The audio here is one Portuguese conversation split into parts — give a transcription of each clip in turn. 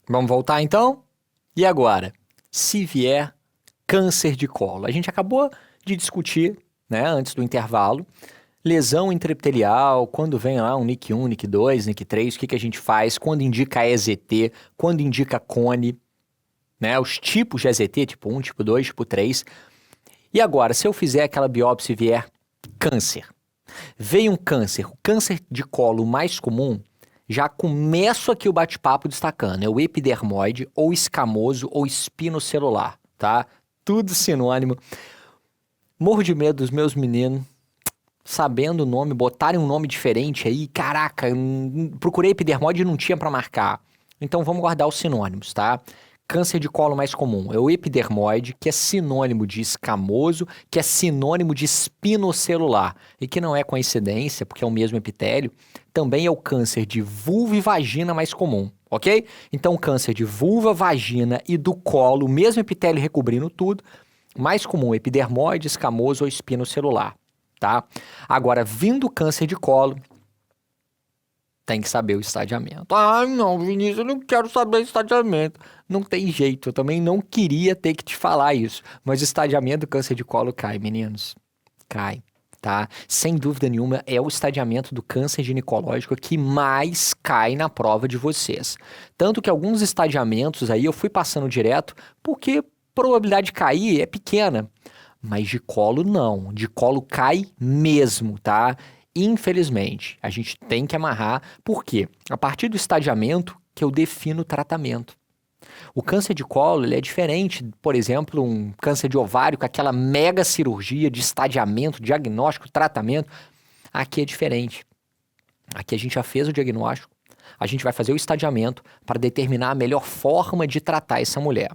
Vamos voltar então? E agora? Se vier câncer de colo. A gente acabou de discutir, né, antes do intervalo, lesão intraepitelial, quando vem lá um NIC1, NIC2, NIC3, o que que a gente faz? Quando indica EZT, quando indica cone, né, os tipos de EZT, tipo 1, tipo 2, tipo 3. E agora, se eu fizer aquela biópsia e vier câncer, veio um câncer, o câncer de colo mais comum, já começo aqui o bate-papo destacando, é o epidermoide, ou escamoso, ou espinocelular, tá? Tudo sinônimo. Morro de medo dos meus meninos, sabendo o nome, botarem um nome diferente aí, caraca, procurei epidermoide e não tinha pra marcar. Então vamos guardar os sinônimos, tá? Câncer de colo mais comum é o epidermoide, que é sinônimo de escamoso, que é sinônimo de espinocelular, e que não é coincidência, porque é o mesmo epitélio, também é o câncer de vulva e vagina mais comum, ok? Então câncer de vulva, vagina e do colo, o mesmo epitélio recobrindo tudo, mais comum epidermoide, escamoso ou espinocelular, tá? Agora, vindo câncer de colo, tem que saber o estadiamento. Ah, não, Vinícius, eu não quero saber o estadiamento. Não tem jeito, eu também não queria ter que te falar isso. Mas o estadiamento do câncer de colo cai, meninos. Cai, tá? Sem dúvida nenhuma, é o estadiamento do câncer ginecológico que mais cai na prova de vocês. Tanto que alguns estadiamentos aí eu fui passando direto, porque a probabilidade de cair é pequena. Mas de colo não, de colo cai mesmo, tá? Infelizmente, a gente tem que amarrar, porque a partir do estadiamento que eu defino o tratamento. O câncer de colo ele é diferente, por exemplo, um câncer de ovário com aquela mega cirurgia de estadiamento, diagnóstico, tratamento. Aqui é diferente. Aqui a gente já fez o diagnóstico, a gente vai fazer o estadiamento para determinar a melhor forma de tratar essa mulher.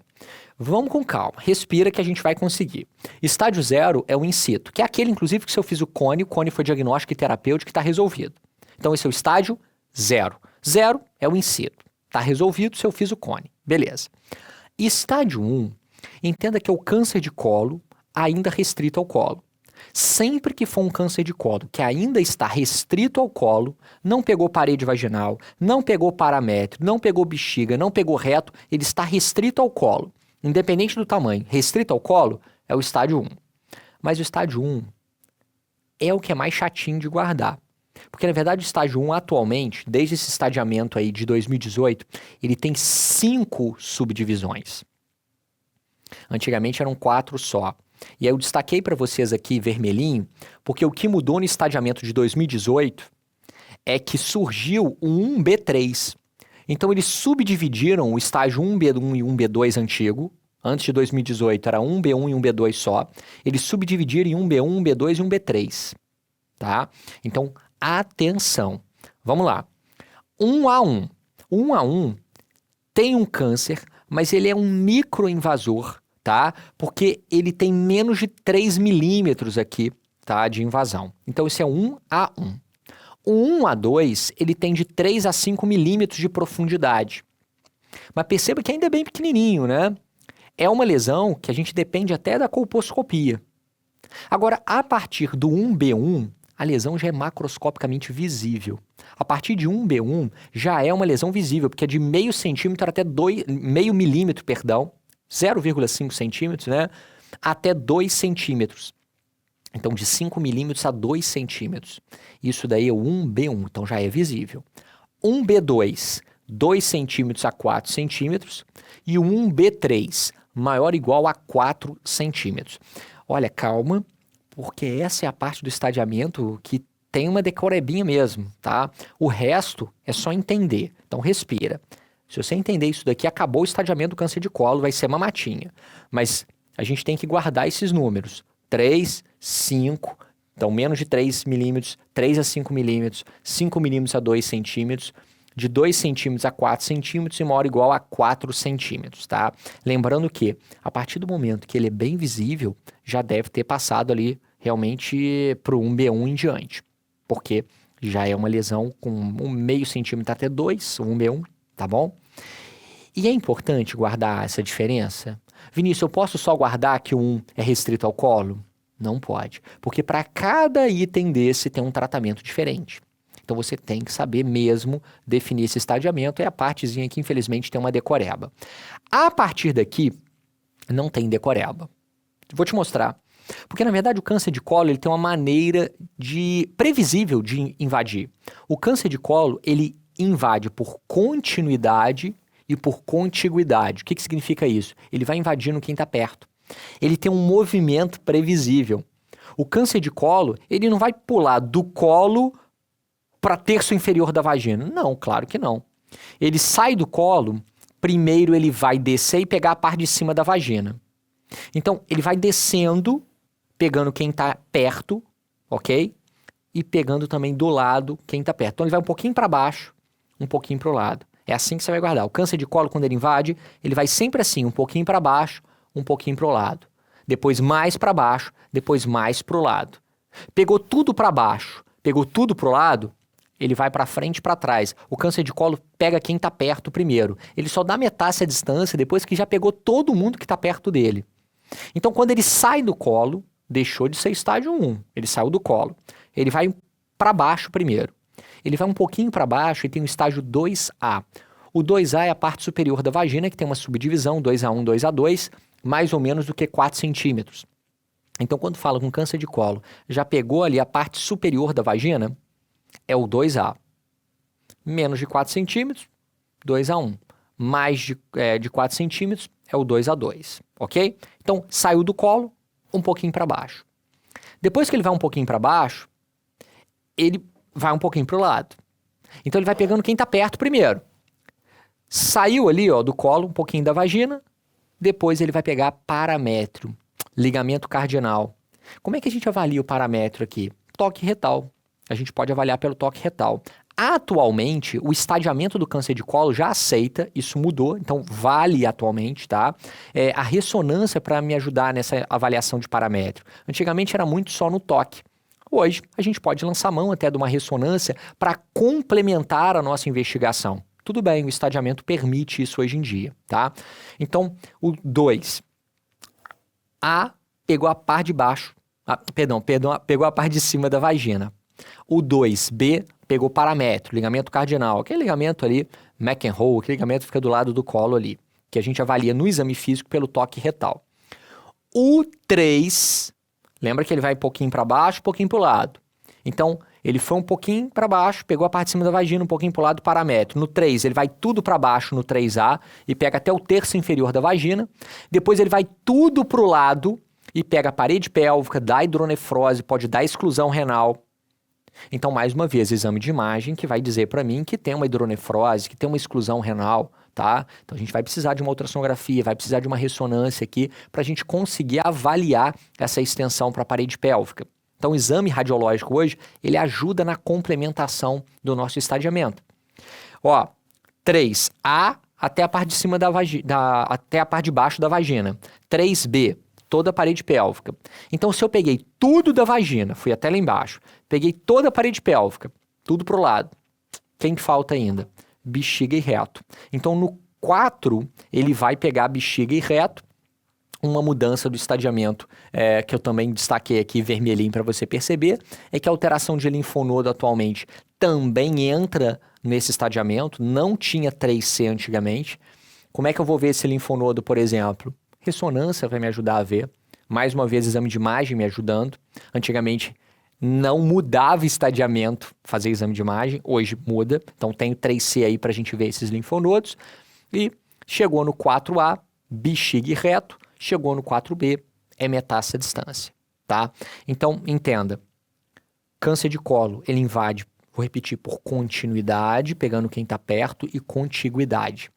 Vamos com calma, respira que a gente vai conseguir. Estágio 0 é o in situ, que é aquele, inclusive, que se eu fiz o cone foi diagnóstico e terapêutico e está resolvido. Então, esse é o estágio 0. 0 é o in situ, está resolvido se eu fiz o cone, beleza. Estágio 1, entenda que é o câncer de colo ainda restrito ao colo. Sempre que for um câncer de colo que ainda está restrito ao colo, não pegou parede vaginal, não pegou paramétrio, não pegou bexiga, não pegou reto, ele está restrito ao colo. Independente do tamanho, restrito ao colo, é o estágio 1. Mas o estágio 1 é o que é mais chatinho de guardar. Porque, na verdade, o estágio 1 atualmente, desde esse estadiamento aí de 2018, ele tem 5 subdivisões. Antigamente eram 4 só. E aí eu destaquei para vocês aqui vermelhinho, porque o que mudou no estadiamento de 2018 é que surgiu o 1B3. Então eles subdividiram o estágio 1B1 e 1B2 antigo. Antes de 2018 era 1B1 e 1B2 só. Eles subdividiram em 1B1, 1B2 e 1B3. Tá? Então, atenção. Vamos lá. 1A1. 1A1 tem um câncer, mas ele é um microinvasor, tá? Porque ele tem menos de 3 milímetros aqui, tá? De invasão. Então, esse é 1A1. O 1A2, ele tem de 3 a 5 milímetros de profundidade. Mas perceba que ainda é bem pequenininho, né? É uma lesão que a gente depende até da colposcopia. Agora, a partir do 1B1, a lesão já é macroscopicamente visível. A partir de 1B1, já é uma lesão visível, porque é de meio centímetro até meio milímetro, perdão, 0,5 centímetros, né? Até 2 centímetros. Então, de 5 milímetros a 2 centímetros. Isso daí é o 1B1, então já é visível. 1B2, 2 centímetros a 4 centímetros. E o 1B3, maior ou igual a 4 centímetros. Olha, calma, porque essa é a parte do estadiamento que tem uma decorebinha mesmo, tá? O resto é só entender. Então, respira. Se você entender isso daqui, acabou o estadiamento do câncer de colo, vai ser uma matinha. Mas a gente tem que guardar esses números. 3, 5, então menos de 3 milímetros, 3 a 5 milímetros, 5 milímetros a 2 centímetros, de 2 centímetros a 4 centímetros e maior ou igual a 4 centímetros, tá? Lembrando que, a partir do momento que ele é bem visível, já deve ter passado ali realmente para o 1B1 em diante, porque já é uma lesão com 1,5 centímetro até 2, 1B1, tá bom? E é importante guardar essa diferença? Vinícius, eu posso só guardar que o 1 é restrito ao colo? Não pode, porque para cada item desse tem um tratamento diferente. Então você tem que saber mesmo definir esse estadiamento, é a partezinha que infelizmente tem uma decoreba. A partir daqui, não tem decoreba. Vou te mostrar. Porque, na verdade, o câncer de colo ele tem uma maneira previsível de invadir. O câncer de colo, ele invade por continuidade e por contiguidade. O que significa isso? Ele vai invadindo quem está perto. Ele tem um movimento previsível. O câncer de colo, ele não vai pular do colo para terço inferior da vagina. Não, claro que não. Ele sai do colo, primeiro ele vai descer e pegar a parte de cima da vagina. Então, ele vai descendo, pegando quem está perto, ok? E pegando também do lado quem está perto. Então, ele vai um pouquinho para baixo, um pouquinho para o lado. É assim que você vai guardar. O câncer de colo, quando ele invade, ele vai sempre assim, um pouquinho para baixo, um pouquinho para o lado. Depois mais para baixo, depois mais para o lado. Pegou tudo para baixo, pegou tudo para o lado, ele vai para frente e para trás. O câncer de colo pega quem está perto primeiro. Ele só dá metástase à distância depois que já pegou todo mundo que está perto dele. Então, quando ele sai do colo, deixou de ser estágio 1, ele saiu do colo. Ele vai para baixo primeiro. Ele vai um pouquinho para baixo e tem o estágio 2A. O 2A é a parte superior da vagina, que tem uma subdivisão, 2A1, 2A2, mais ou menos do que 4 centímetros. Então, quando fala com câncer de colo, já pegou ali a parte superior da vagina, é o 2A. Menos de 4 centímetros, 2A1. Mais de 4 centímetros, é o 2A2, ok? Então, saiu do colo, um pouquinho para baixo. Depois que ele vai um pouquinho para baixo, ele vai um pouquinho para o lado. Então, ele vai pegando quem está perto primeiro. Saiu ali, ó, do colo, um pouquinho da vagina, depois ele vai pegar paramétrio, ligamento cardinal. Como é que a gente avalia o paramétrio aqui? Toque retal. A gente pode avaliar pelo toque retal. Atualmente, o estadiamento do câncer de colo já aceita, isso mudou, então vale atualmente, tá? A ressonância para me ajudar nessa avaliação de paramétrio. Antigamente era muito só no toque. Hoje, a gente pode lançar mão até de uma ressonância para complementar a nossa investigação. Tudo bem, o estadiamento permite isso hoje em dia, tá? Então, o 2. A pegou a parte de baixo, pegou a parte de cima da vagina. O 2B pegou paramétrio, ligamento cardinal, aquele ligamento ali, McEnroe, aquele ligamento que fica do lado do colo ali, que a gente avalia no exame físico pelo toque retal. O 3, lembra que ele vai um pouquinho para baixo, um pouquinho para o lado. Então, ele foi um pouquinho para baixo, pegou a parte de cima da vagina, um pouquinho para o lado, paramétrio. No 3, ele vai tudo para baixo no 3A e pega até o terço inferior da vagina. Depois ele vai tudo para o lado e pega a parede pélvica, dá hidronefrose, pode dar exclusão renal. Então, mais uma vez, exame de imagem que vai dizer para mim que tem uma hidronefrose, que tem uma exclusão renal, tá? Então, a gente vai precisar de uma ultrassonografia, vai precisar de uma ressonância aqui para a gente conseguir avaliar essa extensão para a parede pélvica. Então, o exame radiológico hoje, ele ajuda na complementação do nosso estadiamento. Ó, 3A até a parte de cima da vagina, até a parte de baixo da vagina. 3B, toda a parede pélvica. Então, se eu peguei tudo da vagina, fui até lá embaixo, peguei toda a parede pélvica, tudo pro lado, quem que falta ainda? Bexiga e reto. Então, no 4, ele vai pegar bexiga e reto, uma mudança do estadiamento que eu também destaquei aqui vermelhinho para você perceber, é que a alteração de linfonodo atualmente também entra nesse estadiamento, não tinha 3C antigamente. Como é que eu vou ver esse linfonodo, por exemplo? Ressonância vai me ajudar a ver. Mais uma vez, exame de imagem me ajudando. Antigamente, não mudava estadiamento fazer exame de imagem. Hoje muda. Então, tenho 3C aí para a gente ver esses linfonodos. E chegou no 4A, bexiga e reto. Chegou no 4B, é metástase à distância, tá? Então, entenda. Câncer de colo, ele invade, vou repetir, por continuidade, pegando quem está perto, e contiguidade.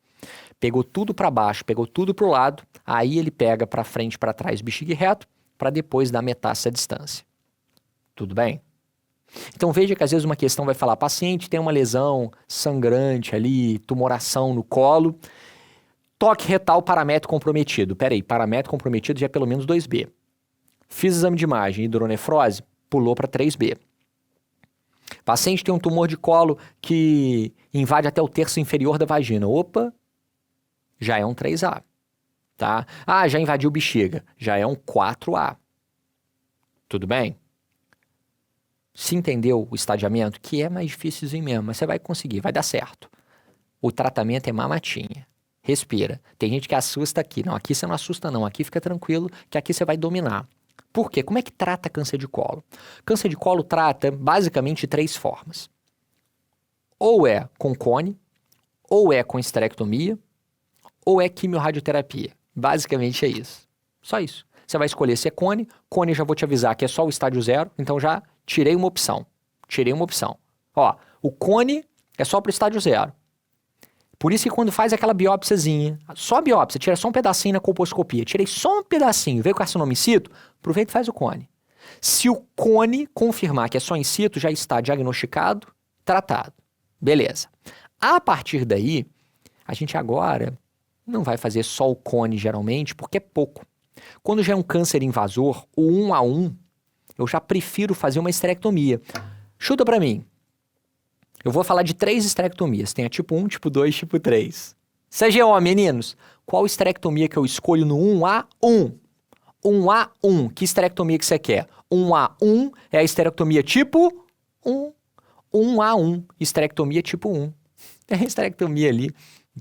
Pegou tudo para baixo, pegou tudo para o lado, aí ele pega para frente, para trás, bexiga e reto, para depois dar metástase à distância. Tudo bem? Então veja que às vezes uma questão vai falar, paciente tem uma lesão sangrante ali, tumoração no colo, toque retal, paramétrio comprometido. Peraí, paramétrio comprometido já é pelo menos 2B. Fiz exame de imagem, hidronefrose, pulou para 3B. Paciente tem um tumor de colo que invade até o terço inferior da vagina. Opa, já é um 3A, tá? Ah, já invadiu bexiga, já é um 4A. Tudo bem? Se entendeu o estadiamento, que é mais difícilzinho mesmo, mas você vai conseguir, vai dar certo. O tratamento é mamatinha. Respira. Tem gente que assusta aqui. Não, aqui você não assusta não. Aqui fica tranquilo, que aqui você vai dominar. Por quê? Como é que trata câncer de colo? Câncer de colo trata basicamente de 3 formas. Ou é com cone, ou é com esterectomia, ou é quimiorradioterapia. Basicamente é isso. Só isso. Você vai escolher se é cone. Cone já vou te avisar que é só o estádio 0, então já tirei uma opção. Ó, o cone é só para o estádio 0. Por isso que quando faz aquela biópsiazinha, só a biópsia, tira só um pedacinho na colposcopia, tirei só um pedacinho, veio carcinoma in situ, aproveita e faz o cone. Se o cone confirmar que é só in situ, já está diagnosticado, tratado. Beleza. A partir daí, a gente agora não vai fazer só o cone geralmente, porque é pouco. Quando já é um câncer invasor, o 1 a 1, eu já prefiro fazer uma esterectomia. Chuta pra mim. Eu vou falar de 3 esterectomias. Tem a tipo 1, tipo 2, tipo 3. CGO, meninos. Qual esterectomia que eu escolho no 1A1? 1A1. Que esterectomia que você quer? 1A1 é a esterectomia tipo 1. 1A1. Esterectomia tipo 1. É a esterectomia ali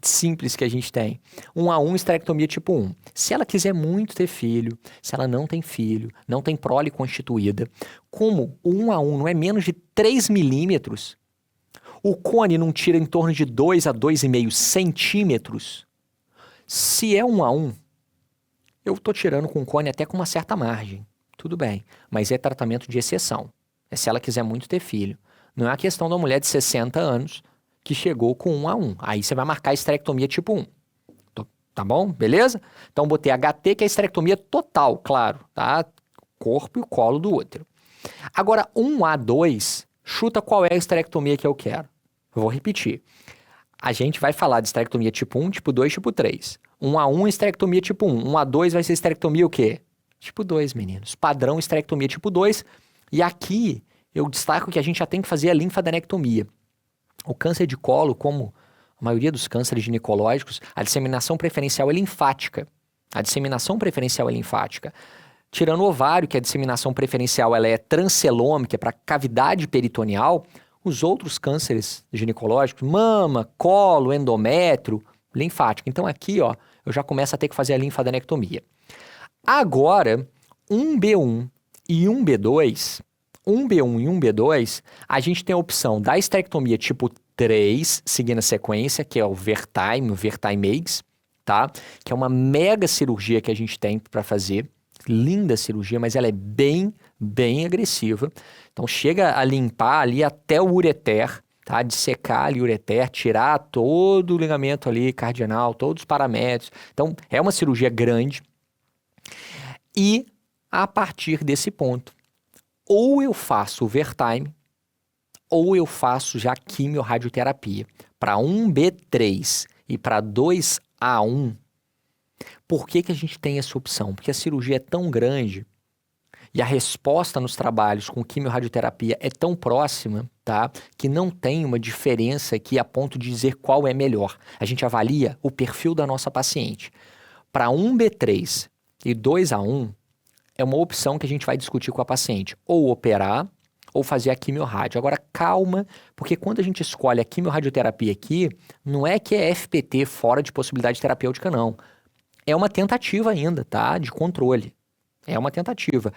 simples que a gente tem. 1A1, esterectomia tipo 1. Se ela quiser muito ter filho, se ela não tem filho, não tem prole constituída, como o 1A1 não é menos de 3 milímetros, o cone não tira em torno de 2 a 2,5 centímetros. Se é 1A1, eu tô tirando com o cone até com uma certa margem. Tudo bem, mas é tratamento de exceção. É se ela quiser muito ter filho. Não é a questão da mulher de 60 anos que chegou com 1A1. Aí você vai marcar a esterectomia tipo 1. Tá bom? Beleza? Então botei HT, que é a esterectomia total, claro, tá? Corpo e o colo do útero. Agora, 1A2, chuta qual é a esterectomia que eu quero. Eu vou repetir. A gente vai falar de esterectomia tipo 1, tipo 2, tipo 3. 1A1, esterectomia tipo 1. 1A2 vai ser esterectomia o quê? Tipo 2, meninos. Padrão esterectomia tipo 2. E aqui eu destaco que a gente já tem que fazer a linfadenectomia. O câncer de colo, como a maioria dos cânceres ginecológicos, a disseminação preferencial é linfática. Tirando o ovário, que a disseminação preferencial ela é transcelômica, para cavidade peritoneal, os outros cânceres ginecológicos, mama, colo, endométrio, linfático. Então aqui, ó, eu já começo a ter que fazer a linfadenectomia. Agora, 1B1 e 1B2, 1B1 e 1B2, a gente tem a opção da esterectomia tipo 3, seguindo a sequência, que é o Vertime, o Vertimex, tá? Que é uma mega cirurgia que a gente tem para fazer. Linda cirurgia, mas ela é bem agressiva. Então chega a limpar ali até o ureter, tá? Dissecar ali o ureter, tirar todo o ligamento ali cardianal, todos os paramétros. Então é uma cirurgia grande. E a partir desse ponto, ou eu faço o Vertime, ou eu faço já quimiorradioterapia. Para 1B3 e para 2A1, por que que a gente tem essa opção? Porque a cirurgia é tão grande e a resposta nos trabalhos com quimiorradioterapia é tão próxima, tá? Que não tem uma diferença aqui a ponto de dizer qual é melhor. A gente avalia o perfil da nossa paciente. Para 1B3 e 2A1, é uma opção que a gente vai discutir com a paciente. Ou operar, ou fazer a quimiorradio. Agora, calma, porque quando a gente escolhe a quimiorradioterapia aqui, não é que é FPT fora de possibilidade terapêutica, não. É uma tentativa ainda, tá? De controle. É uma tentativa.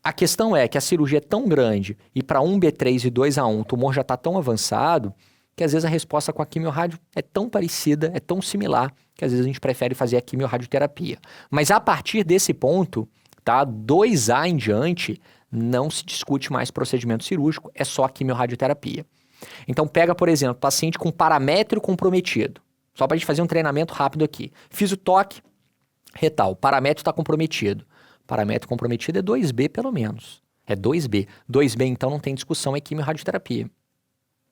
A questão é que a cirurgia é tão grande e para 1B3 e 2A1 o tumor já está tão avançado que às vezes a resposta com a quimiorradio é tão parecida, é tão similar, que às vezes a gente prefere fazer a quimiorradioterapia. Mas a partir desse ponto, tá? 2A em diante, não se discute mais procedimento cirúrgico, é só a quimiorradioterapia. Então pega, por exemplo, paciente com paramétrio comprometido. Só para a gente fazer um treinamento rápido aqui. Fiz o toque retal, o paramétrio está comprometido. Paramétrio comprometido é 2B pelo menos. É 2B. 2B então não tem discussão, é quimiorradioterapia.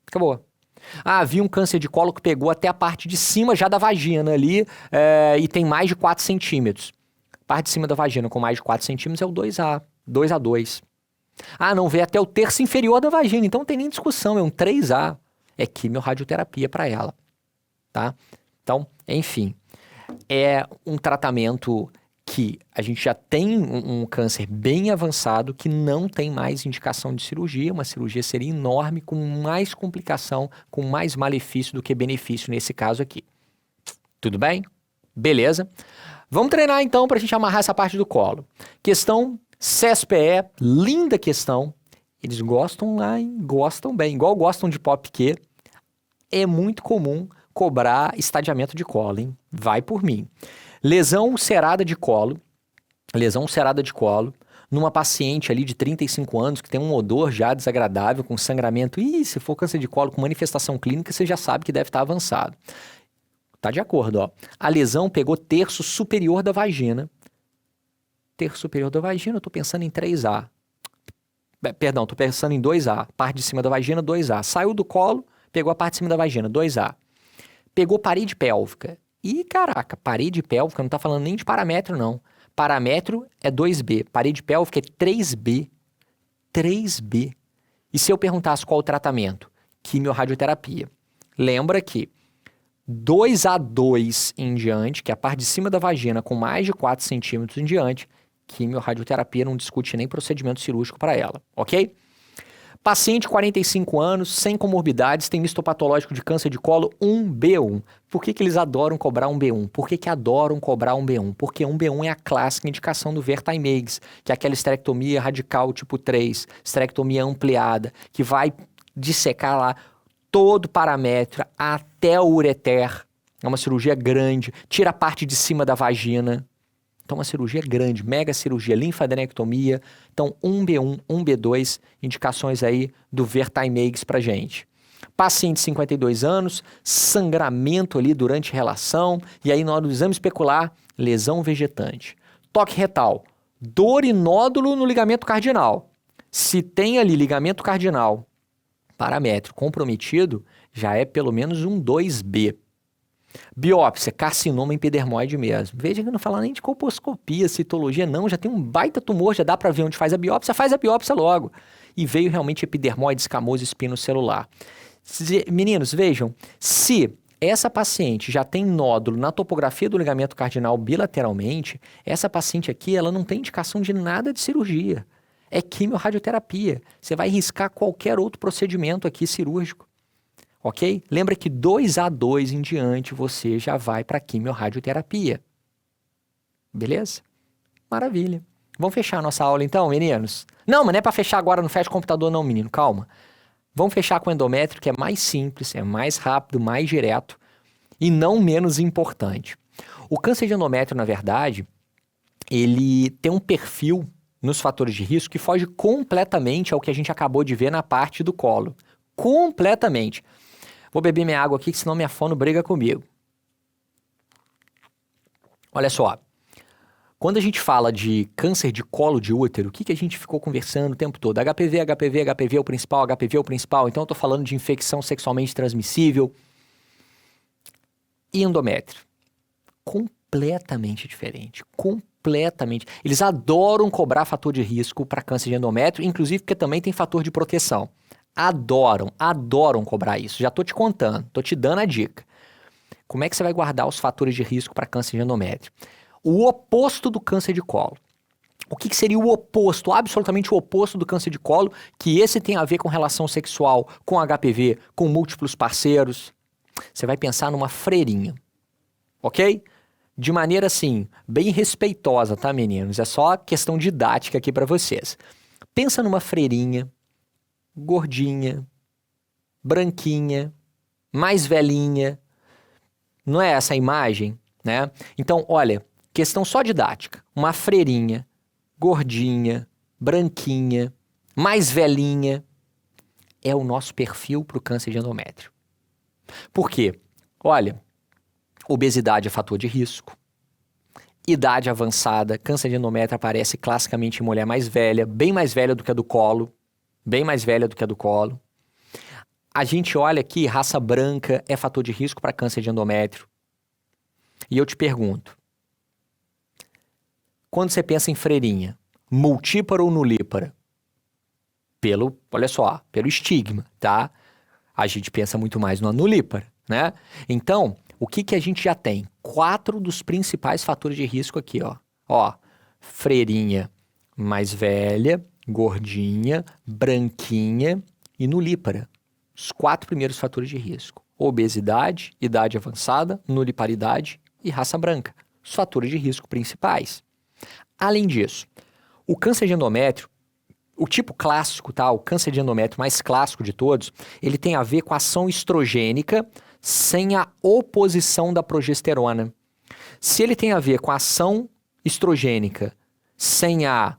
Acabou. Ah, vi um câncer de colo que pegou até a parte de cima já da vagina ali e tem mais de 4 centímetros. Parte de cima da vagina com mais de 4 centímetros é o 2A, 2A2. Ah, não, vê até o terço inferior da vagina, então não tem nem discussão, é um 3A. É quimiorradioterapia para ela. Tá? Então, enfim, é um tratamento que a gente já tem um câncer bem avançado que não tem mais indicação de cirurgia, uma cirurgia seria enorme, com mais complicação, com mais malefício do que benefício nesse caso aqui. Tudo bem? Beleza. Vamos treinar então para a gente amarrar essa parte do colo. Questão CSPE, linda questão. Eles gostam lá, hein? Gostam bem, igual gostam de POPQ. É muito comum cobrar estadiamento de colo, hein? Vai por mim. Lesão ulcerada de colo, numa paciente ali de 35 anos que tem um odor já desagradável, com sangramento. E se for câncer de colo com manifestação clínica, você já sabe que deve estar avançado. Tá de acordo, ó. A lesão pegou terço superior da vagina. Terço superior da vagina, eu tô pensando em 3A. Perdão, tô pensando em 2A. Parte de cima da vagina, 2A. Saiu do colo, pegou a parte de cima da vagina, 2A. Pegou parede pélvica. Ih, caraca, parede pélvica não tá falando nem de paramétrio, não. Paramétrio é 2B, parede pélvica é 3B. 3B. E se eu perguntasse qual o tratamento? Quimiorradioterapia. Lembra que 2A2 em diante, que é a parte de cima da vagina com mais de 4 centímetros em diante, quimiorradioterapia não discute nem procedimento cirúrgico para ela, ok? Paciente 45 anos, sem comorbidades, tem histopatológico de câncer de colo 1B1. Por que eles adoram cobrar 1B1? Por que adoram cobrar 1B1? Porque 1B1 é a clássica indicação do Vertaimegs, que é aquela esterectomia radical tipo 3, esterectomia ampliada, que vai dissecar lá todo o paramétrio até o ureter. É uma cirurgia grande, tira a parte de cima da vagina. Então, uma cirurgia grande, mega cirurgia, linfadenectomia. Então, 1B1, 1B2, indicações aí do Vertaimegs pra gente. Paciente de 52 anos, sangramento ali durante relação, e aí na hora do exame especular, lesão vegetante. Toque retal, dor e nódulo no ligamento cardinal. Se tem ali ligamento cardinal, paramétrio comprometido, já é pelo menos um 2B. Biópsia, carcinoma epidermoide mesmo. Veja que eu não falo nem de colposcopia, citologia, não. Já tem um baita tumor, já dá para ver onde faz a biópsia logo. E veio realmente epidermoide escamoso espinocelular. Meninos, vejam, se essa paciente já tem nódulo na topografia do ligamento cardinal bilateralmente, essa paciente aqui, ela não tem indicação de nada de cirurgia. É quimiorradioterapia. Você vai riscar qualquer outro procedimento aqui cirúrgico. Ok? Lembra que 2A2 em diante você já vai para quimiorradioterapia. Beleza? Maravilha. Vamos fechar a nossa aula então, meninos? Não, mas não é para fechar agora, não fecha o computador não, menino. Calma. Vamos fechar com o endométrio, que é mais simples, é mais rápido, mais direto e não menos importante. O câncer de endométrio, na verdade, ele tem um perfil nos fatores de risco que foge completamente ao que a gente acabou de ver na parte do colo. Completamente. Vou beber minha água aqui, que senão minha fono briga comigo. Olha só. Quando a gente fala de câncer de colo de útero, o que a gente ficou conversando o tempo todo? HPV é o principal, HPV é o principal. Então eu tô falando de infecção sexualmente transmissível. E endométrio. Completamente diferente. Completamente. Eles adoram cobrar fator de risco para câncer de endométrio, inclusive porque também tem fator de proteção. Adoram cobrar isso. Já tô te contando, tô te dando a dica. Como é que você vai guardar os fatores de risco para câncer de endométrio? O oposto do câncer de colo. O que seria o oposto, absolutamente o oposto do câncer de colo, que esse tem a ver com relação sexual, com HPV, com múltiplos parceiros? Você vai pensar numa freirinha, ok? De maneira assim, bem respeitosa, tá, meninos? É só questão didática aqui para vocês. Pensa numa freirinha, gordinha, branquinha, mais velhinha. Não é essa a imagem, né? Então, olha, questão só didática. Uma freirinha, gordinha, branquinha, mais velhinha, é o nosso perfil para o câncer de endométrio. Por quê? Olha, obesidade é fator de risco. Idade avançada, câncer de endométrio aparece classicamente em mulher mais velha, bem mais velha do que a do colo. Bem mais velha do que a do colo. A gente olha aqui, raça branca é fator de risco para câncer de endométrio. E eu te pergunto, quando você pensa em freirinha, multípara ou nulípara? Olha só, pelo estigma, tá? A gente pensa muito mais no nulípara, né? Então, o que a gente já tem? 4 dos principais fatores de risco aqui, ó. Ó, freirinha mais velha, gordinha, branquinha e nulípara. Os 4 primeiros fatores de risco. Obesidade, idade avançada, nuliparidade e raça branca. Os fatores de risco principais. Além disso, o câncer de endométrio, o tipo clássico, tá? O câncer de endométrio mais clássico de todos, ele tem a ver com a ação estrogênica sem a oposição da progesterona. Se ele tem a ver com a ação estrogênica sem a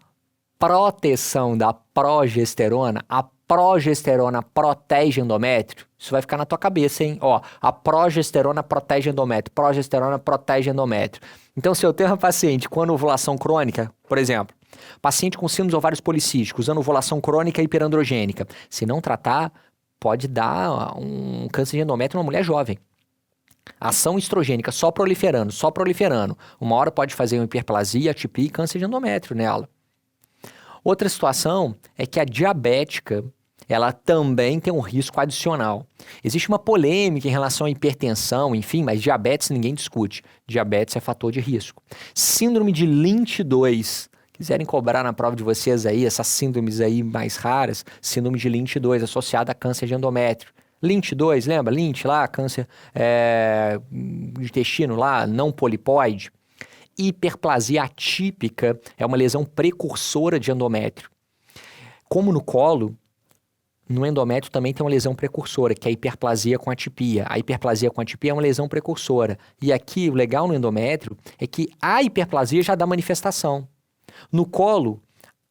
proteção da progesterona, a progesterona protege endométrio, isso vai ficar na tua cabeça, hein? Ó, a progesterona protege endométrio, progesterona protege endométrio. Então, se eu tenho uma paciente com anovulação crônica, por exemplo, paciente com síndrome dos ovários policísticos, anovulação crônica hiperandrogênica, se não tratar, pode dar um câncer de endométrio numa mulher jovem. Ação estrogênica só proliferando. Uma hora pode fazer uma hiperplasia, atipia e câncer de endométrio nela. Outra situação é que a diabética, ela também tem um risco adicional. Existe uma polêmica em relação à hipertensão, enfim, mas diabetes ninguém discute. Diabetes é fator de risco. Síndrome de Lynch 2. Quiserem cobrar na prova de vocês aí, essas síndromes aí mais raras, síndrome de Lynch 2 associada a câncer de endométrio. Lynch 2, lembra? Lynch lá, câncer de intestino lá, não polipoide. Hiperplasia atípica é uma lesão precursora de endométrio. Como no colo, no endométrio também tem uma lesão precursora, que é a hiperplasia com atipia. A hiperplasia com atipia é uma lesão precursora. E aqui, o legal no endométrio é que a hiperplasia já dá manifestação. No colo,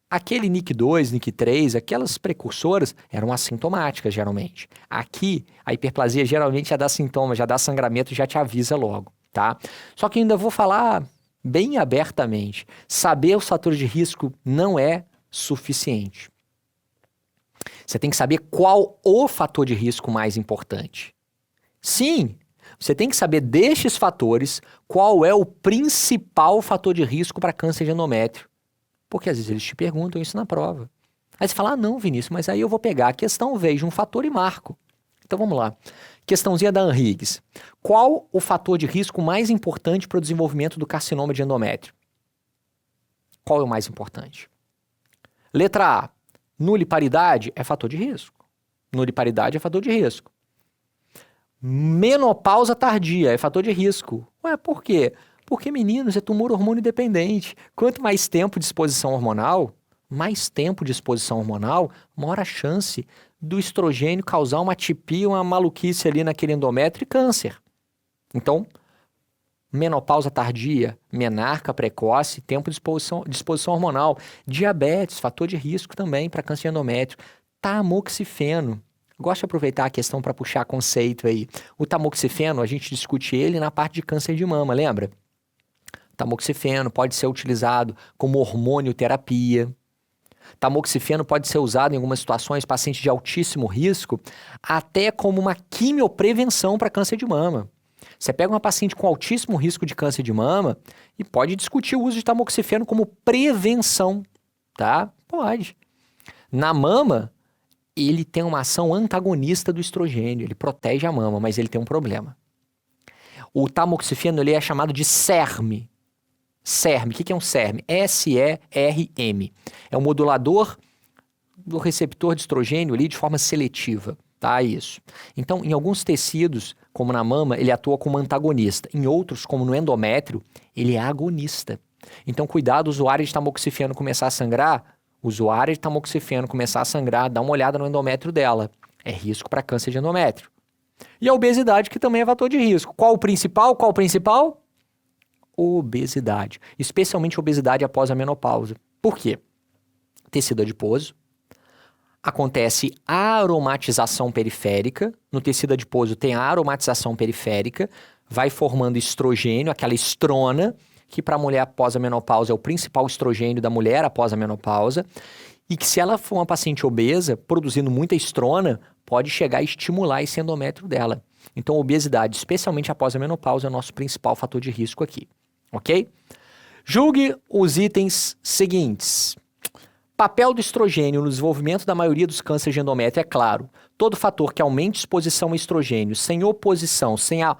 aquele NIC2, NIC3, aquelas precursoras eram assintomáticas, geralmente. Aqui, a hiperplasia geralmente já dá sintoma, já dá sangramento, já te avisa logo, tá? Só que ainda vou falar bem abertamente. Saber os fatores de risco não é suficiente. Você tem que saber qual o fator de risco mais importante. Sim, você tem que saber destes fatores qual é o principal fator de risco para câncer de endométrio. Porque às vezes eles te perguntam isso na prova. Aí você fala, não, Vinícius, mas aí eu vou pegar a questão, vejo um fator e marco. Então vamos lá. Questãozinha da Anhiggs. Qual o fator de risco mais importante para o desenvolvimento do carcinoma de endométrio? Qual é o mais importante? Letra A. Nuliparidade é fator de risco. Nuliparidade é fator de risco. Menopausa tardia é fator de risco. Ué, por quê? Porque, meninos, é tumor hormônio dependente. Quanto mais tempo de exposição hormonal, maior a chance do estrogênio causar uma atipia, uma maluquice ali naquele endométrio e câncer. Então, menopausa tardia, menarca precoce, tempo de exposição hormonal, diabetes, fator de risco também para câncer de endométrio, tamoxifeno. Gosto de aproveitar a questão para puxar conceito aí. O tamoxifeno, a gente discute ele na parte de câncer de mama, lembra? Tamoxifeno pode ser utilizado como hormônio terapia. Tamoxifeno pode ser usado em algumas situações, pacientes de altíssimo risco, até como uma quimioprevenção para câncer de mama. Você pega uma paciente com altíssimo risco de câncer de mama e pode discutir o uso de tamoxifeno como prevenção, tá? Pode. Na mama, ele tem uma ação antagonista do estrogênio, ele protege a mama, mas ele tem um problema. O tamoxifeno ele é chamado de SERM. SERM, o que é um SERM? S-E-R-M. É um modulador do receptor de estrogênio ali de forma seletiva, tá? Isso. Então, em alguns tecidos, como na mama, ele atua como antagonista. Em outros, como no endométrio, ele é agonista. Então, cuidado, o usuário de tamoxifeno começar a sangrar, dá uma olhada no endométrio dela. É risco para câncer de endométrio. E a obesidade, que também é fator de risco. Qual o principal? Obesidade. Especialmente obesidade após a menopausa. Por quê? Tecido adiposo. Acontece a aromatização periférica. No tecido adiposo tem a aromatização periférica. Vai formando estrogênio, aquela estrona, que para a mulher após a menopausa é o principal estrogênio da mulher após a menopausa. E que se ela for uma paciente obesa, produzindo muita estrona, pode chegar a estimular esse endométrio dela. Então, obesidade, especialmente após a menopausa, é o nosso principal fator de risco aqui. Ok? Julgue os itens seguintes. Papel do estrogênio no desenvolvimento da maioria dos cânceres de endométrio é claro. Todo fator que aumente a exposição a estrogênio sem oposição, sem a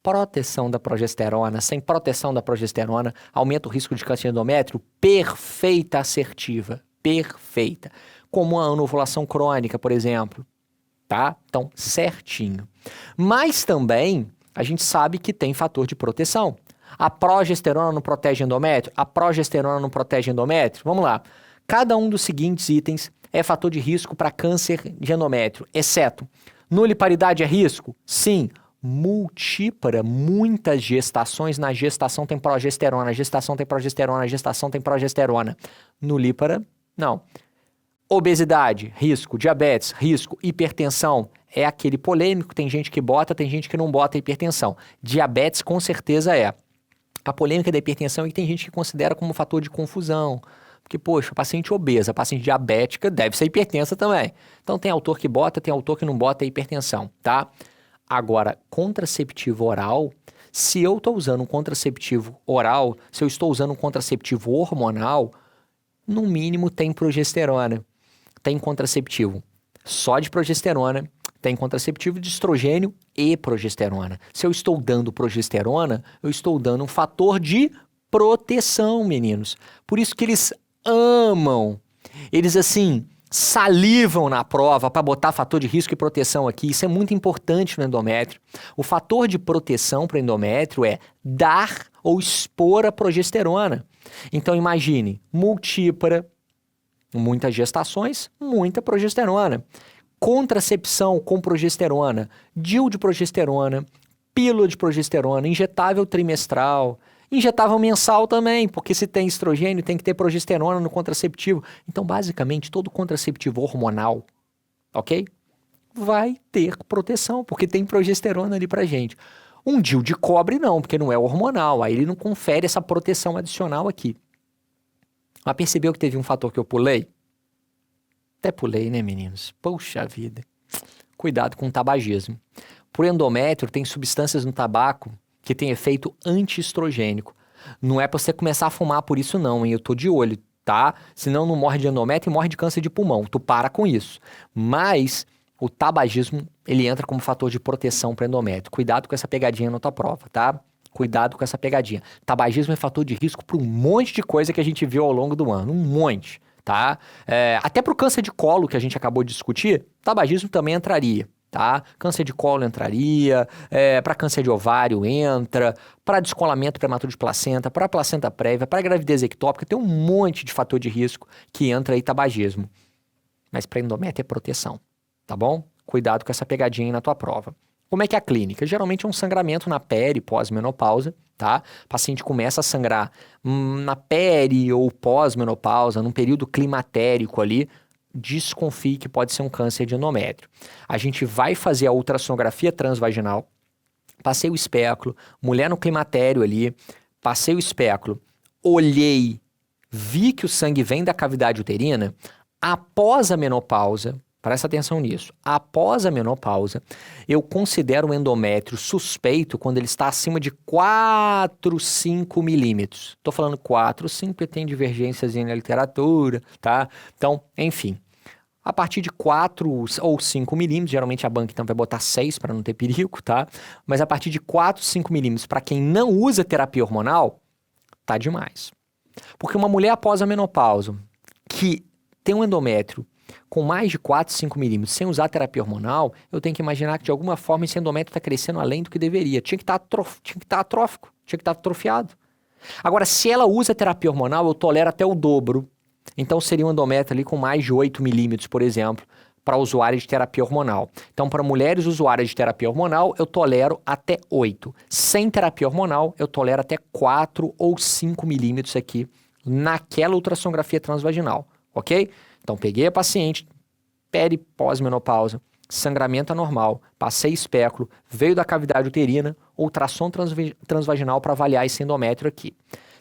proteção da progesterona. Sem proteção da progesterona, aumenta o risco de câncer de endométrio. Perfeita, assertiva. Perfeita. Como a anovulação crônica, por exemplo. Tá? Então, certinho. Mas também, a gente sabe que tem fator de proteção. A progesterona não protege endométrio? A progesterona não protege endométrio? Vamos lá. Cada um dos seguintes itens é fator de risco para câncer de endométrio, exceto nulliparidade é risco? Sim. Multípara, muitas gestações, na gestação tem progesterona, gestação tem progesterona, gestação tem progesterona. Nulípara, não. Obesidade, risco. Diabetes, risco. Hipertensão, é aquele polêmico, tem gente que bota, tem gente que não bota hipertensão. Diabetes com certeza é. A polêmica da hipertensão é que tem gente que considera como fator de confusão. Porque, poxa, paciente obesa, paciente diabética deve ser hipertensa também. Então tem autor que bota, tem autor que não bota hipertensão, tá? Agora, contraceptivo oral, se eu estou usando um contraceptivo oral, se eu estou usando um contraceptivo hormonal, no mínimo tem progesterona. Tem contraceptivo só de progesterona, tem contraceptivo de estrogênio e progesterona. Se eu estou dando progesterona, eu estou dando um fator de proteção, meninos. Por isso que eles amam. Eles, assim, salivam na prova para botar fator de risco e proteção aqui. Isso é muito importante no endométrio. O fator de proteção para o endométrio é dar ou expor a progesterona. Então, imagine, multípara, muitas gestações, muita progesterona. Contracepção com progesterona, DIU de progesterona, pílula de progesterona, injetável trimestral, injetável mensal também, porque se tem estrogênio tem que ter progesterona no contraceptivo. Então, basicamente, todo contraceptivo hormonal, ok? Vai ter proteção, porque tem progesterona ali pra gente. Um DIU de cobre não, porque não é hormonal, aí ele não confere essa proteção adicional aqui. Mas percebeu que teve um fator que eu pulei? Até pulei, né, meninos? Poxa vida. Cuidado com o tabagismo. Por endométrio, tem substâncias no tabaco que tem efeito antiestrogênico. Não é pra você começar a fumar por isso não, hein? Eu tô de olho, tá? Senão não morre de endométrio e morre de câncer de pulmão. Tu para com isso. Mas o tabagismo, ele entra como fator de proteção para endométrio. Cuidado com essa pegadinha na tua prova, tá? Cuidado com essa pegadinha. Tabagismo é fator de risco para um monte de coisa que a gente viu ao longo do ano. Um monte, tá? Até para o câncer de colo que a gente acabou de discutir, tabagismo também entraria. Tá? Câncer de colo entraria, para câncer de ovário entra, para descolamento prematuro de placenta, para placenta prévia, para gravidez ectópica, tem um monte de fator de risco que entra aí tabagismo. Mas para endométrio é proteção, tá bom? Cuidado com essa pegadinha aí na tua prova. Como é que é a clínica? Geralmente é um sangramento na pele pós-menopausa, tá? O paciente começa a sangrar na pele ou pós-menopausa, num período climatérico ali, desconfie que pode ser um câncer de endométrio. A gente vai fazer a ultrassonografia transvaginal, passei o espéculo, mulher no climatério ali, passei o espéculo, olhei, vi que o sangue vem da cavidade uterina, após a menopausa, presta atenção nisso, após a menopausa, eu considero o endométrio suspeito quando ele está acima de 4, 5 milímetros. Estou falando 4, 5 porque tem divergências na literatura, tá? Então, enfim. A partir de 4 ou 5 milímetros, geralmente a banca então vai botar 6 para não ter perigo, tá? Mas a partir de 4, 5 milímetros, para quem não usa terapia hormonal, tá demais. Porque uma mulher após a menopausa, que tem um endométrio com mais de 4, 5 milímetros, sem usar terapia hormonal, eu tenho que imaginar que de alguma forma esse endométrio está crescendo além do que deveria. Tinha que estar atrófico, tinha que estar atrofiado. Agora, se ela usa terapia hormonal, eu tolero até o dobro. Então, seria um endométrio ali com mais de 8 milímetros, por exemplo, para usuários de terapia hormonal. Então, para mulheres usuárias de terapia hormonal, eu tolero até 8. Sem terapia hormonal, eu tolero até 4 ou 5 milímetros aqui naquela ultrassonografia transvaginal, ok? Então, peguei a paciente, peri pós-menopausa, sangramento anormal, passei espéculo, veio da cavidade uterina, ultrassom transvaginal para avaliar esse endométrio aqui.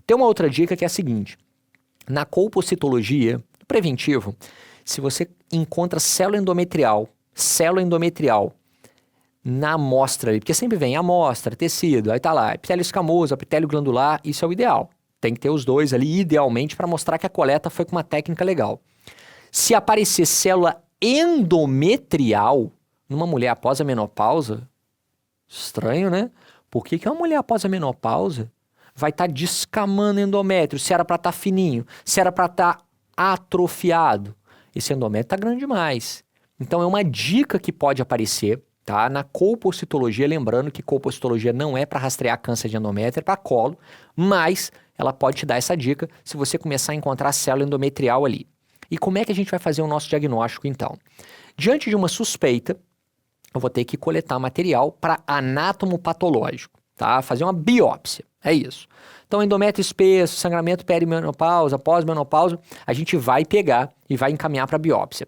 Tem uma outra dica que é a seguinte. Na colpocitologia, preventivo, se você encontra célula endometrial na amostra, porque sempre vem amostra, tecido, aí tá lá, epitélio escamoso, epitélio glandular, isso é o ideal. Tem que ter os dois ali, idealmente, para mostrar que a coleta foi com uma técnica legal. Se aparecer célula endometrial numa mulher após a menopausa, estranho, né? Por que que uma mulher após a menopausa vai estar descamando endométrio, se era para estar fininho, se era para estar atrofiado? Esse endométrio está grande demais. Então é uma dica que pode aparecer, tá? Na colpocitologia, lembrando que colpocitologia não é para rastrear câncer de endométrio, é para colo, mas ela pode te dar essa dica se você começar a encontrar célula endometrial ali. E como é que a gente vai fazer o nosso diagnóstico então? Diante de uma suspeita, eu vou ter que coletar material para anatomopatológico, tá? Fazer uma biópsia, é isso. Então, endométrio espesso, sangramento perimenopausa, pós-menopausa, a gente vai pegar e vai encaminhar para biópsia.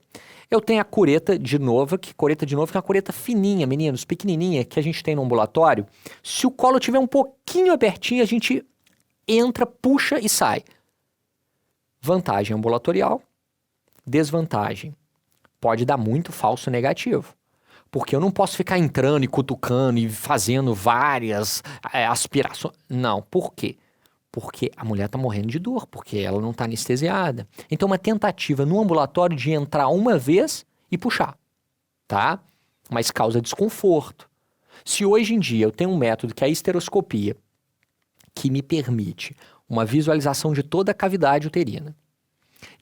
Eu tenho a cureta de novo, que é uma cureta fininha, meninos, pequenininha, que a gente tem no ambulatório. Se o colo tiver um pouquinho abertinho, a gente entra, puxa e sai. Vantagem ambulatorial, desvantagem. Pode dar muito falso negativo. Porque eu não posso ficar entrando e cutucando e fazendo várias aspirações. Não, por quê? Porque a mulher está morrendo de dor, porque ela não está anestesiada. Então, uma tentativa no ambulatório de entrar uma vez e puxar, tá? Mas causa desconforto. Se hoje em dia eu tenho um método que é a histeroscopia, que me permite uma visualização de toda a cavidade uterina,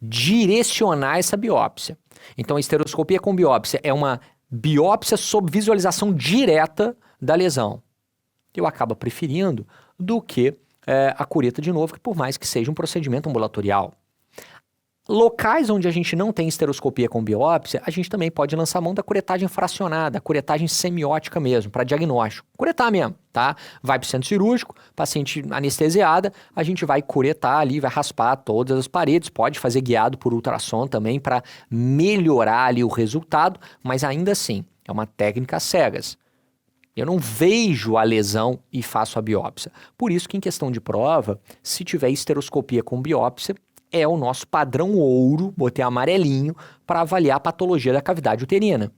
direcionar essa biópsia. Então, a histeroscopia com biópsia é uma biópsia sob visualização direta da lesão. Eu acabo preferindo do que a cureta de novo, que por mais que seja um procedimento ambulatorial. Locais onde a gente não tem histeroscopia com biópsia, a gente também pode lançar mão da curetagem fracionada, curetagem semiótica mesmo, para diagnóstico. Curetar mesmo, tá? Vai para o centro cirúrgico, paciente anestesiada, a gente vai curetar ali, vai raspar todas as paredes, pode fazer guiado por ultrassom também para melhorar ali o resultado, mas ainda assim, é uma técnica às cegas. Eu não vejo a lesão e faço a biópsia. Por isso que em questão de prova, se tiver histeroscopia com biópsia, é o nosso padrão ouro, botei amarelinho, para avaliar a patologia da cavidade uterina.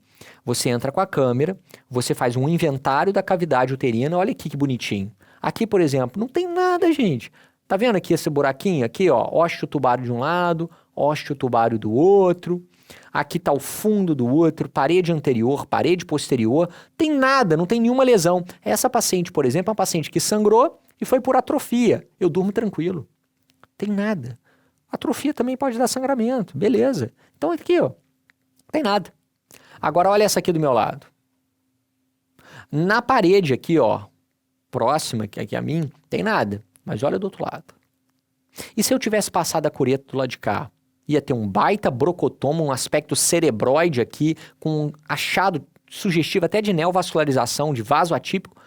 Você entra com a câmera, você faz um inventário da cavidade uterina, olha aqui que bonitinho. Aqui, por exemplo, não tem nada, gente. Tá vendo aqui esse buraquinho? Aqui, ó, osteotubário de um lado, osteotubário do outro. Aqui está o fundo do útero, parede anterior, parede posterior, tem nada, não tem nenhuma lesão. Essa paciente, por exemplo, é uma paciente que sangrou e foi por atrofia. Eu durmo tranquilo. Tem nada. Atrofia também pode dar sangramento, beleza. Então aqui, ó, tem nada. Agora olha essa aqui do meu lado. Na parede aqui, ó, próxima aqui a mim, tem nada, mas olha do outro lado. E se eu tivesse passado a cureta do lado de cá? Ia ter um baita brocotoma, um aspecto cerebroide aqui, com um achado sugestivo até de neovascularização, de vaso atípico.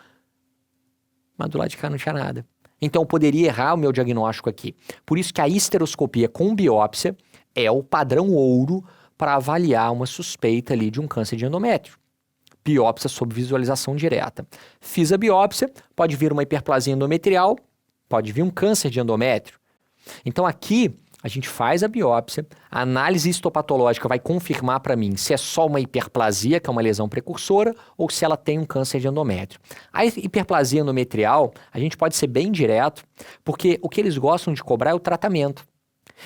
Mas do lado de cá não tinha nada. Então eu poderia errar o meu diagnóstico aqui. Por isso que a histeroscopia com biópsia é o padrão ouro para avaliar uma suspeita ali de um câncer de endométrio. Biópsia sob visualização direta. Fiz a biópsia, pode vir uma hiperplasia endometrial, pode vir um câncer de endométrio. Então aqui a gente faz a biópsia, a análise histopatológica vai confirmar para mim se é só uma hiperplasia, que é uma lesão precursora, ou se ela tem um câncer de endométrio. A hiperplasia endometrial, a gente pode ser bem direto, porque o que eles gostam de cobrar é o tratamento.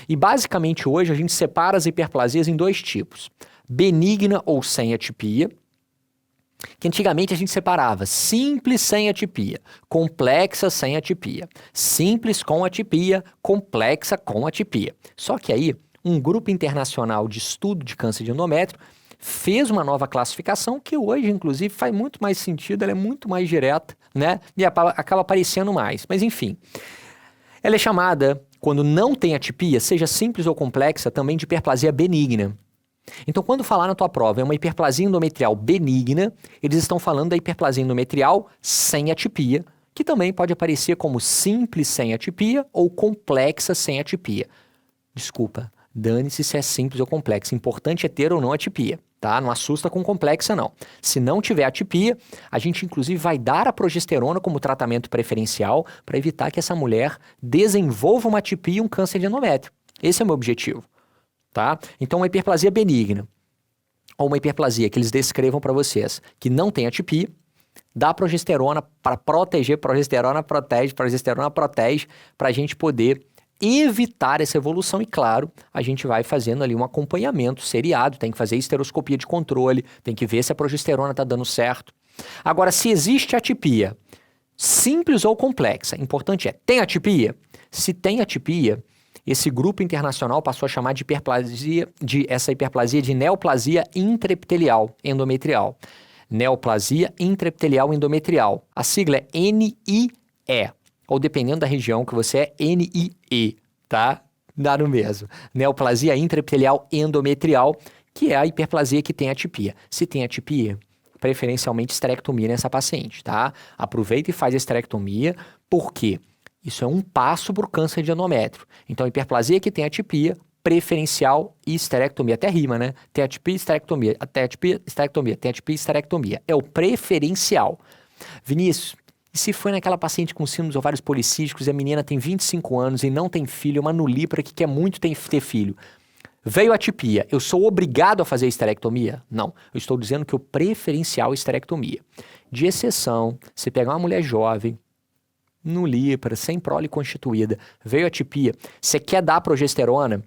E basicamente hoje a gente separa as hiperplasias em dois tipos: benigna ou sem atipia, que antigamente a gente separava simples sem atipia, complexa sem atipia, simples com atipia, complexa com atipia. Só que aí, um grupo internacional de estudo de câncer de endométrio fez uma nova classificação que hoje, inclusive, faz muito mais sentido, ela é muito mais direta, né? E acaba aparecendo mais. Mas enfim, ela é chamada, quando não tem atipia, seja simples ou complexa, também de hiperplasia benigna. Então, quando falar na tua prova é uma hiperplasia endometrial benigna, eles estão falando da hiperplasia endometrial sem atipia, que também pode aparecer como simples sem atipia ou complexa sem atipia. Desculpa, dane-se se é simples ou complexa. Importante é ter ou não atipia, tá? Não assusta com complexa, não. Se não tiver atipia, a gente inclusive vai dar a progesterona como tratamento preferencial para evitar que essa mulher desenvolva uma atipia e um câncer de endométrio. Esse é o meu objetivo. Tá? Então, uma hiperplasia benigna, ou uma hiperplasia que eles descrevam para vocês, que não tem atipia, dá progesterona para proteger, progesterona protege, para a gente poder evitar essa evolução. E claro, a gente vai fazendo ali um acompanhamento seriado, tem que fazer histeroscopia de controle, tem que ver se a progesterona está dando certo. Agora, se existe atipia, simples ou complexa. Importante tem atipia? Se tem atipia, esse grupo internacional passou a chamar de essa hiperplasia de neoplasia intraepitelial endometrial. Neoplasia intraepitelial endometrial. A sigla é NIE, ou dependendo da região que você é, NIE, tá? Dá no mesmo. Neoplasia intraepitelial endometrial, que é a hiperplasia que tem atipia. Se tem atipia, preferencialmente esterectomia nessa paciente, tá? Aproveita e faz a esterectomia, porque isso é um passo para o câncer de endométrio. Então, hiperplasia que tem atipia, preferencial e esterectomia. Até rima, né? Tem atipia e esterectomia. Tem atipia, esterectomia. Tem atipia e esterectomia. É o preferencial. Vinícius, e se foi naquela paciente com síndrome dos ovários policísticos e a menina tem 25 anos e não tem filho, uma nulípara que quer muito ter filho? Veio atipia, eu sou obrigado a fazer esterectomia? Não, eu estou dizendo que o preferencial é esterectomia. De exceção, se pegar uma mulher jovem, nulípara, sem prole constituída, veio atipia, você quer dar progesterona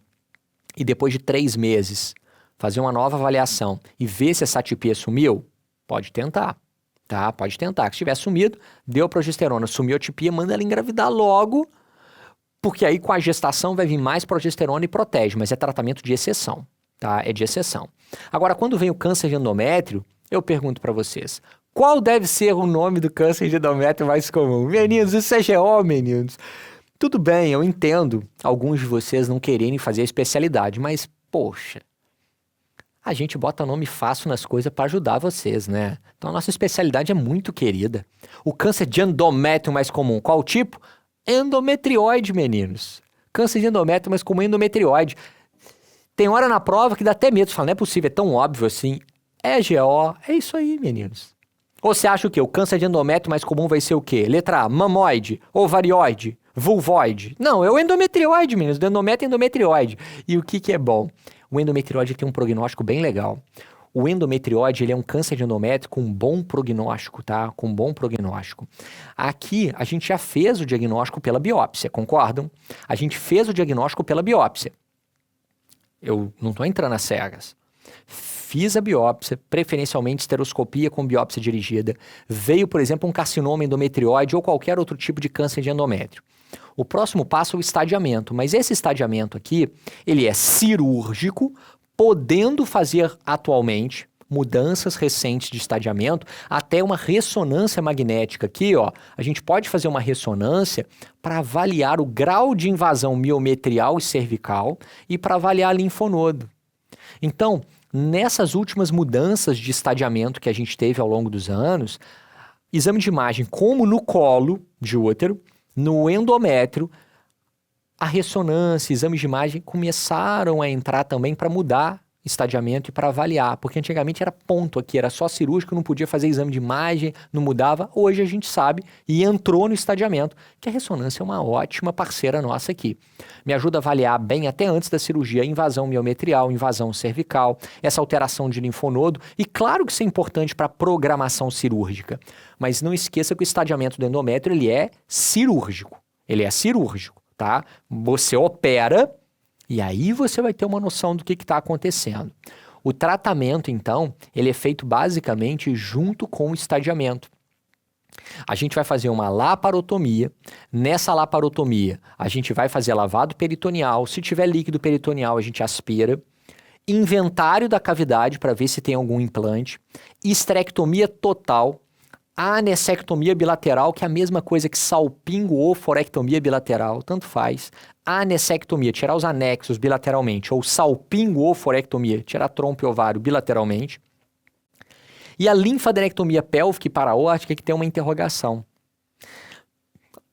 e depois de 3 meses fazer uma nova avaliação e ver se essa atipia sumiu? Pode tentar, tá? Pode tentar. Se tiver sumido, deu progesterona, sumiu a atipia, manda ela engravidar logo, porque aí com a gestação vai vir mais progesterona e protege, mas é tratamento de exceção, tá? É de exceção. Agora, quando vem o câncer de endométrio, eu pergunto para vocês, qual deve ser o nome do câncer de endométrio mais comum? Meninos, isso é GO, meninos. Tudo bem, eu entendo alguns de vocês não quererem fazer a especialidade, mas, poxa, a gente bota nome fácil nas coisas para ajudar vocês, né? Então a nossa especialidade é muito querida. O câncer de endométrio mais comum, qual tipo? Endometrioide, meninos. Câncer de endométrio, mas como endometrioide. Tem hora na prova que dá até medo. Você fala, não é possível, é tão óbvio assim. É GO, é isso aí, meninos. Ou você acha o quê? O câncer de endométrio mais comum vai ser o quê? Letra A, mamoide, ovarioide, vulvoide. Não, é o endometrioide, meninos. Do endométrio é endometrioide. E o que é bom? O endometrioide tem um prognóstico bem legal. O endometriose, ele é um câncer de endométrio com bom prognóstico, tá? Com bom prognóstico. Aqui, a gente já fez o diagnóstico pela biópsia, concordam? A gente fez o diagnóstico pela biópsia. Eu não estou entrando às cegas. Fiz a biópsia, preferencialmente esteroscopia com biópsia dirigida. Veio, por exemplo, um carcinoma endometrioide ou qualquer outro tipo de câncer de endométrio. O próximo passo é o estadiamento, mas esse estadiamento aqui, ele é cirúrgico, podendo fazer atualmente mudanças recentes de estadiamento, até uma ressonância magnética aqui, ó. A gente pode fazer uma ressonância para avaliar o grau de invasão miometrial e cervical e para avaliar linfonodo. Então, nessas últimas mudanças de estadiamento que a gente teve ao longo dos anos, exame de imagem como no colo de útero, no endométrio, a ressonância, exames de imagem começaram a entrar também para mudar estadiamento e para avaliar, porque antigamente era ponto aqui, era só cirúrgico, não podia fazer exame de imagem, não mudava. Hoje a gente sabe e entrou no estadiamento, que a ressonância é uma ótima parceira nossa aqui. Me ajuda a avaliar bem até antes da cirurgia, invasão miometrial, invasão cervical, essa alteração de linfonodo, e claro que isso é importante para a programação cirúrgica, mas não esqueça que o estadiamento do endométrio, ele é cirúrgico, tá? Você opera e aí você vai ter uma noção do que está acontecendo. O tratamento, então, ele é feito basicamente junto com o estadiamento. A gente vai fazer uma laparotomia. Nessa laparotomia, a gente vai fazer lavado peritoneal. Se tiver líquido peritoneal, a gente aspira. Inventário da cavidade para ver se tem algum implante. Esterectomia total. Anessectomia bilateral, que é a mesma coisa que salpingo ou forectomia bilateral, tanto faz. Anessectomia, tirar os anexos bilateralmente, ou salpingo ou forectomia, tirar trompa e ovário bilateralmente. E a linfadenectomia pélvica e paraórtica, que tem uma interrogação.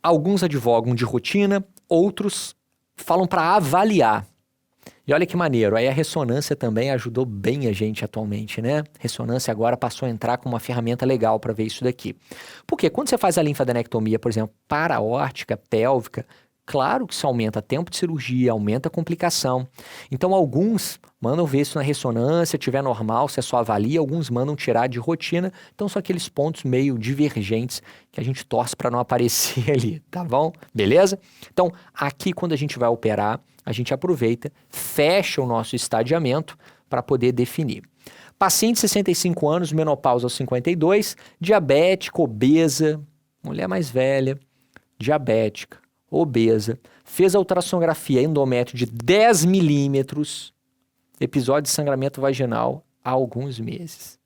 Alguns advogam de rotina, outros falam para avaliar. E olha que maneiro, aí a ressonância também ajudou bem a gente atualmente, né? Ressonância agora passou a entrar como uma ferramenta legal para ver isso daqui. Porque quando você faz a linfadenectomia, por exemplo, paraórtica, pélvica, claro que isso aumenta tempo de cirurgia, aumenta a complicação. Então alguns mandam ver isso na ressonância, tiver normal, você só avalia, alguns mandam tirar de rotina, então são aqueles pontos meio divergentes que a gente torce para não aparecer ali, tá bom? Beleza? Então aqui quando a gente vai operar, a gente aproveita, fecha o nosso estadiamento para poder definir. Paciente de 65 anos, menopausa aos 52, diabética, obesa, mulher mais velha, diabética, obesa, fez a ultrassonografia endométrio de 10 milímetros, episódio de sangramento vaginal há alguns meses.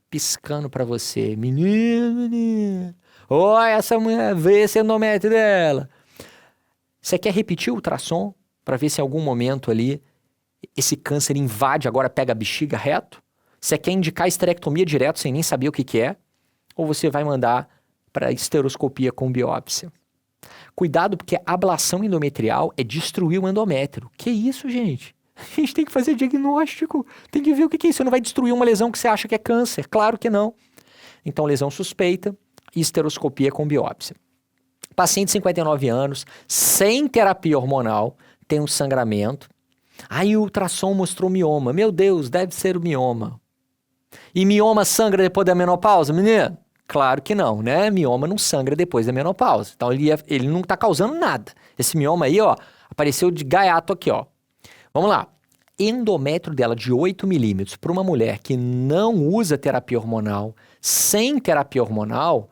Piscando pra você, menino, olha essa mulher, vê esse endométrio dela. Você quer repetir o ultrassom para ver se em algum momento ali esse câncer invade, agora pega a bexiga reto? Você quer indicar esterectomia direto sem nem saber o que é? Ou você vai mandar para esteroscopia com biópsia? Cuidado, porque a ablação endometrial é destruir o endométrio. Que isso, gente? A gente tem que fazer diagnóstico, tem que ver o que é isso. Você não vai destruir uma lesão que você acha que é câncer. Claro que não. Então, lesão suspeita, esteroscopia com biópsia. Paciente de 59 anos, sem terapia hormonal, tem um sangramento. Aí o ultrassom mostrou mioma. Meu Deus, deve ser o mioma. E mioma sangra depois da menopausa, menino? Claro que não, né? Mioma não sangra depois da menopausa. Então ele não está causando nada. Esse mioma aí, ó, apareceu de gaiato aqui, ó. Vamos lá. Endométrio dela de 8 milímetros para uma mulher que não usa terapia hormonal, sem terapia hormonal,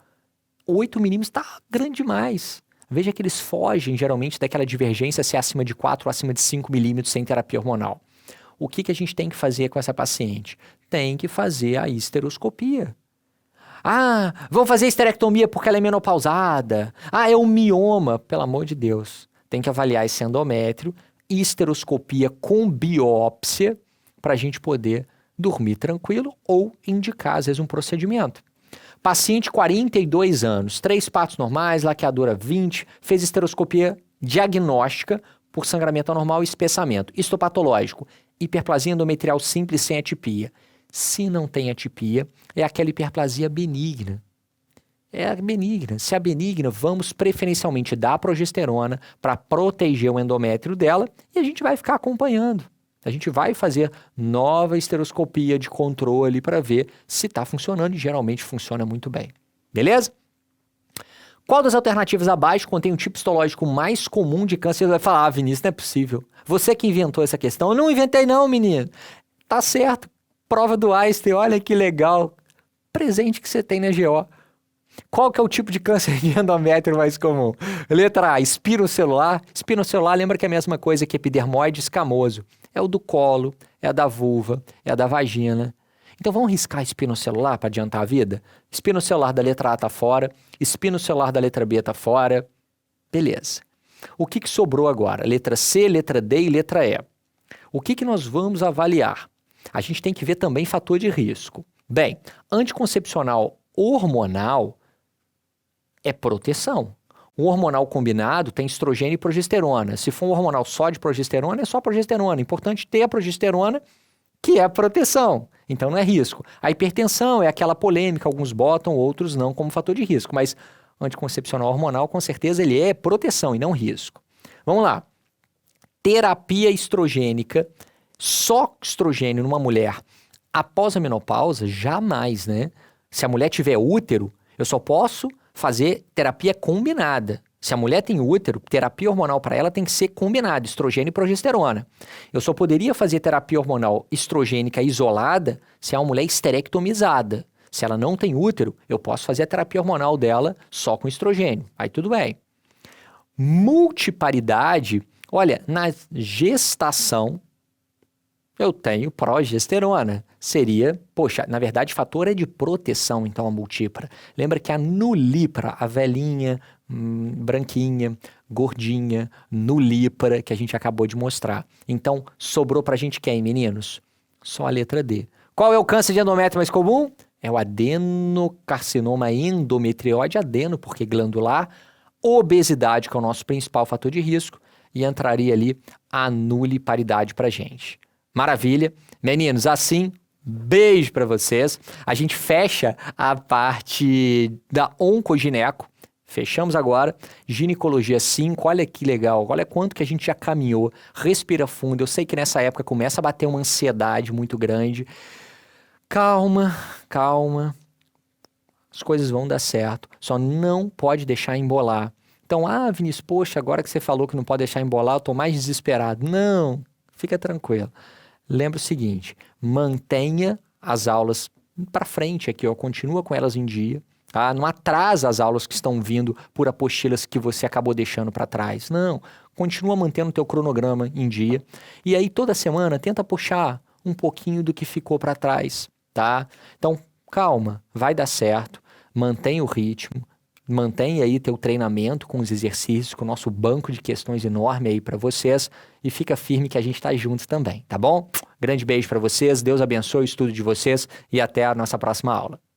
8 milímetros está grande demais. Veja que eles fogem geralmente daquela divergência se é acima de 4 ou acima de 5 milímetros sem terapia hormonal. O que a gente tem que fazer com essa paciente? Tem que fazer a esteroscopia. Ah, vão fazer esterectomia porque ela é menopausada. Ah, é um mioma. Pelo amor de Deus. Tem que avaliar esse endométrio, esteroscopia com biópsia, para a gente poder dormir tranquilo ou indicar, às vezes, um procedimento. Paciente 42 anos, 3 partos normais, laqueadora 20, fez esteroscopia diagnóstica por sangramento anormal e espessamento. Histopatológico, hiperplasia endometrial simples sem atipia. Se não tem atipia, é aquela hiperplasia benigna. É a benigna. Se é benigna, vamos preferencialmente dar progesterona para proteger o endométrio dela e a gente vai ficar acompanhando. A gente vai fazer nova esteroscopia de controle para ver se está funcionando e geralmente funciona muito bem. Beleza? Qual das alternativas abaixo contém o tipo histológico mais comum de câncer? Você vai falar, Vinícius, não é possível. Você que inventou essa questão. Eu não inventei não, menino. Tá certo. Prova do Einstein, olha que legal. Presente que você tem na GO. Qual que é o tipo de câncer de endométrio mais comum? Letra A, espinocelular. Espinocelular lembra que é a mesma coisa que epidermoide escamoso. É o do colo, é a da vulva, é a da vagina. Então vamos riscar espinocelular para adiantar a vida? Espinocelular da letra A está fora, espinocelular da letra B está fora. Beleza. O que sobrou agora? Letra C, letra D e letra E. O que nós vamos avaliar? A gente tem que ver também fator de risco. Bem, anticoncepcional hormonal é proteção. Um hormonal combinado tem estrogênio e progesterona. Se for um hormonal só de progesterona, é só progesterona. Importante ter a progesterona, que é a proteção. Então não é risco. A hipertensão é aquela polêmica, alguns botam, outros não como fator de risco. Mas anticoncepcional hormonal, com certeza, ele é proteção e não risco. Vamos lá. Terapia estrogênica, só estrogênio numa mulher após a menopausa, jamais, né? Se a mulher tiver útero, eu só posso fazer terapia combinada. Se a mulher tem útero, terapia hormonal para ela tem que ser combinada, estrogênio e progesterona. Eu só poderia fazer terapia hormonal estrogênica isolada se é uma mulher esterectomizada. Se ela não tem útero, eu posso fazer a terapia hormonal dela só com estrogênio. Aí tudo bem. Multiparidade, olha, na gestação eu tenho progesterona. Seria, poxa, na verdade, fator é de proteção, então, a multípara. Lembra que a nulípara, a velhinha, branquinha, gordinha, nulípara, que a gente acabou de mostrar. Então, sobrou pra gente quem, meninos? Só a letra D. Qual é o câncer de endométrio mais comum? É o adenocarcinoma endometriose, adeno, porque glandular, obesidade, que é o nosso principal fator de risco, e entraria ali a nuliparidade pra gente. Maravilha. Meninos, assim, beijo para vocês. A gente fecha a parte da oncogineco. Fechamos agora. Ginecologia 5, olha que legal. Olha quanto que a gente já caminhou. Respira fundo. Eu sei que nessa época começa a bater uma ansiedade muito grande. Calma, calma. As coisas vão dar certo. Só não pode deixar embolar. Então, Vinícius, poxa, agora que você falou que não pode deixar embolar, eu tô mais desesperado. Não, fica tranquilo. Lembra o seguinte, mantenha as aulas para frente aqui, ó, continua com elas em dia, Tá? Não atrasa as aulas que estão vindo por apostilas que você acabou deixando para trás. Não, continua mantendo o teu cronograma em dia. E aí toda semana tenta puxar um pouquinho do que ficou para trás, tá? Então, calma, vai dar certo. Mantém o ritmo. Mantém aí teu treinamento com os exercícios, com o nosso banco de questões enorme aí para vocês e fica firme que a gente tá juntos também, tá bom? Grande beijo para vocês, Deus abençoe o estudo de vocês e até a nossa próxima aula.